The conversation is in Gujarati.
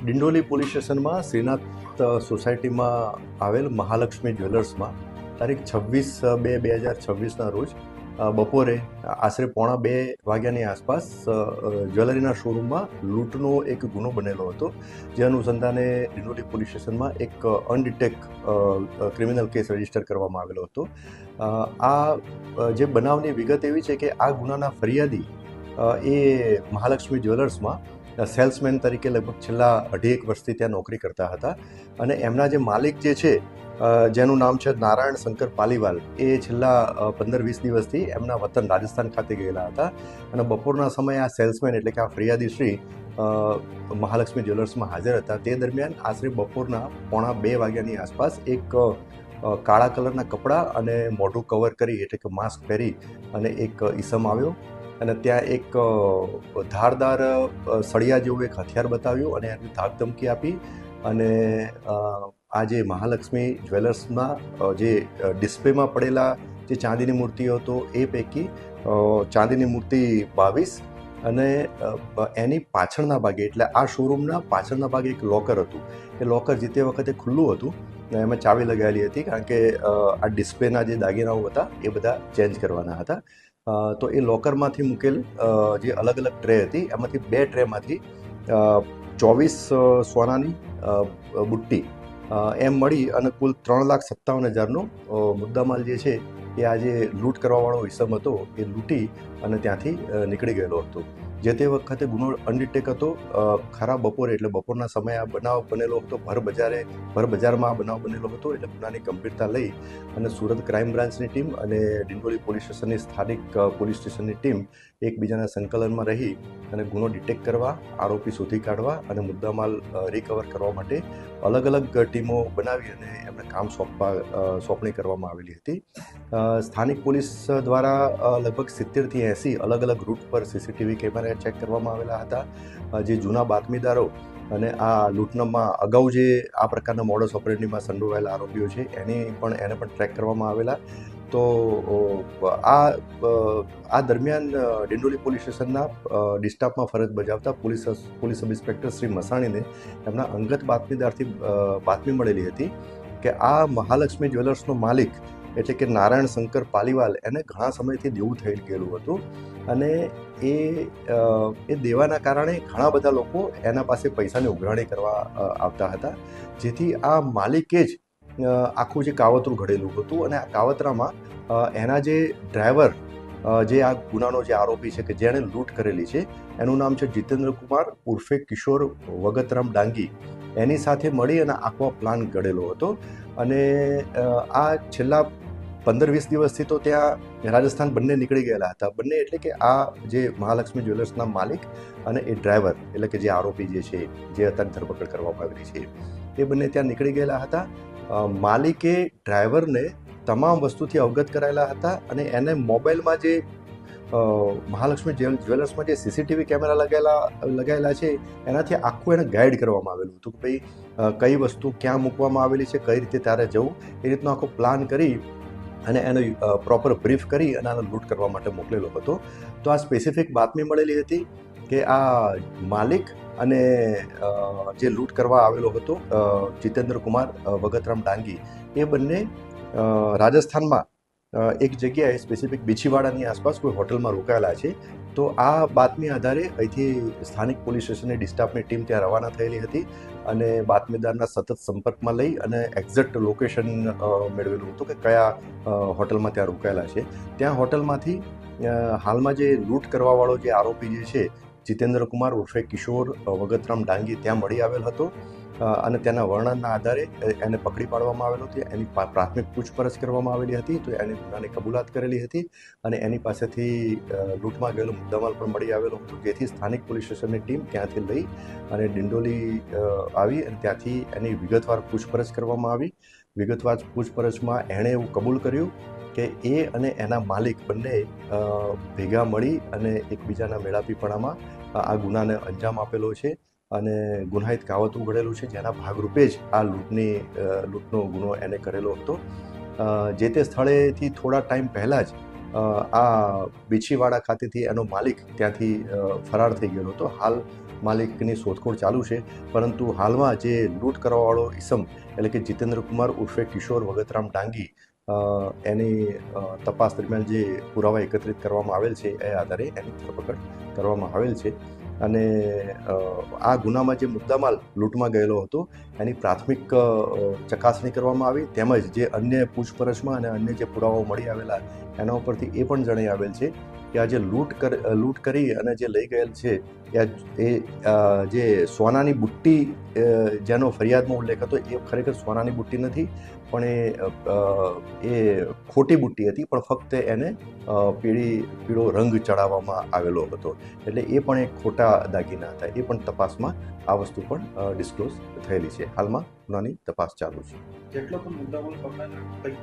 ડિંડોલી પોલીસ સ્ટેશનમાં શ્રીનાથ સોસાયટીમાં આવેલ મહાલક્ષ્મી જ્વેલર્સમાં તારીખ 26/2/2026ના રોજ બપોરે આશરે 1:45 વાગ્યાની આસપાસ જ્વેલરીના શોરૂમમાં લૂંટનો એક ગુનો બનેલો હતો. જે અનુસંધાને ડિંડોલી પોલીસ સ્ટેશનમાં એક અનડિટેક ક્રિમિનલ કેસ રજીસ્ટર કરવામાં આવેલો હતો. આ જે બનાવની વિગત એવી છે કે આ ગુનાના ફરિયાદી એ મહાલક્ષ્મી જ્વેલર્સમાં સેલ્સમેન તરીકે લગભગ છેલ્લા 2.5 વર્ષથી ત્યાં નોકરી કરતા હતા અને એમના જે માલિક જે છે જેનું નામ છે નારાયણ શંકર પાલીવાલ, એ છેલ્લા 15-20 દિવસથી એમના વતન રાજસ્થાન ખાતે ગયેલા હતા અને બપોરના સમયે આ સેલ્સમેન એટલે કે આ ફરિયાદી શ્રી મહાલક્ષ્મી જ્વેલર્સમાં હાજર હતા. તે દરમિયાન આશરે બપોરના 1:45 વાગ્યાની આસપાસ એક કાળા કલરના કપડાં અને મોઢું કવર કરી એટલે કે માસ્ક પહેરી અને એક ઈસમ આવ્યો અને ત્યાં એક ધારદાર સળિયા જેવું એક હથિયાર બતાવ્યું અને એની ધાક ધમકી આપી અને આ જે મહાલક્ષ્મી જ્વેલર્સમાં જે ડિસ્પ્લેમાં પડેલા જે ચાંદીની મૂર્તિઓ હતો એ પૈકી ચાંદીની મૂર્તિ 22 અને એની પાછળના ભાગે એટલે આ શોરૂમના પાછળના ભાગે એક લોકર હતું. એ લોકર જે તે વખતે ખુલ્લું હતું, એમાં ચાવી લગાવેલી હતી કારણ કે આ ડિસ્પ્લેના જે દાગીનાઓ હતા એ બધા ચેન્જ કરવાના હતા. તો એ લોકરમાંથી મૂકેલ જે અલગ અલગ ટ્રે હતી એમાંથી 2 ટ્રેમાંથી 24 સોનાની બુટ્ટી એમ મળી અને કુલ 3,57,000નો મુદ્દામાલ જે છે એ આ જે લૂંટ કરવાવાળો ઇસમ હતો એ લૂંટી અને ત્યાંથી નીકળી ગયેલો હતો. જે તે વખતે ગુનો અનડિટેક હતો. ખરા બપોરે એટલે બપોરના સમયે આ બનાવ બનેલો હતો. ભર બજારમાં આ બનાવ બનેલો હતો એટલે ગુનાની ગંભીરતા લઈ અને સુરત ક્રાઇમ બ્રાન્ચની ટીમ અને ડિંડોલી પોલીસ સ્ટેશનની સ્થાનિક પોલીસ સ્ટેશનની ટીમ એકબીજાના સંકલનમાં રહી અને ગુનો ડિટેક્ટ કરવા, આરોપી શોધી કાઢવા અને મુદ્દામાલ રિકવર કરવા માટે અલગ અલગ ટીમો બનાવી અને એમને કામ સોંપણી કરવામાં આવેલી હતી. સ્થાનિક પોલીસ દ્વારા લગભગ 70થી 80 અલગ અલગ રૂટ પર સીસીટીવી કેમેરા ચેક કરવામાં આવેલા હતા. જે જૂના બાતમીદારો અને આ લૂંટનામાં અગાઉ જે આ પ્રકારના મોડસ ઓપરેન્ડીમાં સંડોવાયેલા આરોપીઓ છે એને પણ ટ્રેક કરવામાં આવેલા. તો આ દરમિયાન ડિંડોલી પોલીસ સ્ટેશનના ડિસ્ટાફમાં ફરજ બજાવતા પોલીસ સબ ઇન્સ્પેક્ટર શ્રી મસાણીને એમના અંગત બાતમીદારથી બાતમી મળેલી હતી કે આ મહાલક્ષ્મી જ્વેલર્સનો માલિક એટલે કે નારાયણ શંકર પાલીવાલ એને ઘણા સમયથી દેવું થઈ ગયેલું હતું અને એ દેવાના કારણે ઘણા બધા લોકો એના પાસે પૈસાની ઉઘરાણી કરવા આવતા હતા. જેથી આ માલિકે જ આખું જે કાવતરું ઘડેલું હતું અને આ કાવતરામાં એના જે ડ્રાઈવર જે આ ગુનાનો જે આરોપી છે કે જેણે લૂંટ કરેલી છે એનું નામ છે જીતેન્દ્ર કુમાર ઉર્ફે કિશોર વગતરામ ડાંગી. એની સાથે મળી અને આખો પ્લાન ઘડેલો હતો અને આ છેલ્લા 15-20 દિવસથી તો ત્યાં રાજસ્થાન બંને નીકળી ગયેલા હતા. બંને એટલે કે આ જે મહાલક્ષ્મી જ્વેલર્સના માલિક અને એ ડ્રાઈવર એટલે કે જે આરોપી જે છે જે અત્યારે ધરપકડ કરવામાં આવેલી છે એ બંને ત્યાં નીકળી ગયેલા હતા. માલિકે ડ્રાઈવરને તમામ વસ્તુથી અવગત કરાયેલા હતા અને એને મોબાઈલમાં જે મહાલક્ષ્મી જ્વેલર્સમાં જે સીસીટીવી કેમેરા લગાયેલા છે એનાથી આખું એને ગાઈડ કરવામાં આવેલું હતું કે ભાઈ કઈ વસ્તુ ક્યાં મૂકવામાં આવેલી છે, કઈ રીતે તારે જવું, એ રીતનો આખો પ્લાન કરી અને એને પ્રોપર બ્રીફ કરી અને આને લૂંટ કરવા માટે મોકલેલો હતો. તો આ સ્પેસિફિક બાતમી મળેલી હતી કે આ માલિક અને જે લૂંટ કરવા આવેલો હતો જીતેન્દ્ર કુમાર વગતરામ ડાંગી એ બંને રાજસ્થાનમાં એક જગ્યાએ સ્પેસિફિક બીછીવાડાની આસપાસ કોઈ હોટલમાં રોકાયેલા છે. તો આ બાતમી આધારે અહીંથી સ્થાનિક પોલીસ સ્ટેશનની ડિસ્ટાફની ટીમ ત્યાં રવાના થયેલી હતી અને બાતમીદારના સતત સંપર્કમાં લઈ અને એક્ઝેક્ટ લોકેશન મેળવેલું હતું કે કયા હોટલમાં ત્યાં રોકાયેલા છે. ત્યાં હોટલમાંથી હાલમાં જે લૂંટ કરવાવાળો જે આરોપી જે છે જીતેન્દ્ર કુમાર ઉર્ફે કિશોર વગતરામ ડાંગી ત્યાં મળી આવેલ હતો અને તેના વર્ણનના આધારે એને પકડી પાડવામાં આવેલો હતો. એની પ્રાથમિક પૂછપરછ કરવામાં આવેલી હતી તો એને ગુનાની કબૂલાત કરેલી હતી અને એની પાસેથી લૂંટમાં ગયેલો મુદ્દામાલ પણ મળી આવેલો હતો. જેથી સ્થાનિક પોલીસ સ્ટેશનની ટીમ ત્યાંથી લઈ અને ડિંડોલી આવી અને ત્યાંથી એની વિગતવાર પૂછપરછ કરવામાં આવી. વિગતવાર પૂછપરછમાં એણે એવું કબૂલ કર્યું કે એ અને એના માલિક બંને ભેગા મળી અને એકબીજાના મેળાપીપણામાં આ ગુનાને અંજામ આપેલો છે અને ગુનાહિત કાવતરું ઘડેલું છે, જેના ભાગરૂપે જ આ લૂંટનો ગુનો એને કરેલો હતો. જે તે સ્થળેથી થોડા ટાઈમ પહેલાં જ આ બીછીવાડા ખાતેથી એનો માલિક ત્યાંથી ફરાર થઈ ગયેલો હતો. હાલ માલિકની શોધખોળ ચાલુ છે, પરંતુ હાલમાં જે લૂંટ કરવાવાળો ઈસમ એટલે કે જીતેન્દ્ર કુમાર ઉર્ફે કિશોર વગતરામ ડાંગી એની તપાસ દરમિયાન જે પુરાવા એકત્રિત કરવામાં આવેલ છે એ આધારે એની ધરપકડ કરવામાં આવેલ છે. અને આ ગુનામાં જે મુદ્દામાલ લૂંટમાં ગયેલો હતો એની પ્રાથમિક ચકાસણી કરવામાં આવી, તેમજ જે અન્ય પૂછપરછમાં અને અન્ય જે પુરાવાઓ મળી આવેલા એના ઉપરથી એ પણ જણાઈ આવેલ છે કે આ જે લૂંટ કરી અને જે લઈ ગયેલ છે એ જે સોનાની બુટ્ટી જેનો ફરિયાદમાં ઉલ્લેખ હતો એ ખરેખર સોનાની બુટ્ટી નથી, પણ એ ખોટી બુટ્ટી હતી, પણ ફક્ત એને પીળો રંગ ચડાવવામાં આવેલો હતો. એટલે એ પણ એક ખોટા દાગીના હતા. એ પણ તપાસમાં આ વસ્તુ પણ ડિસ્ક્લોઝ થયેલી છે. હાલમાં ગુનાની તપાસ ચાલુ છે. જેટલો પણ મુદ્દામાલ પકડાયો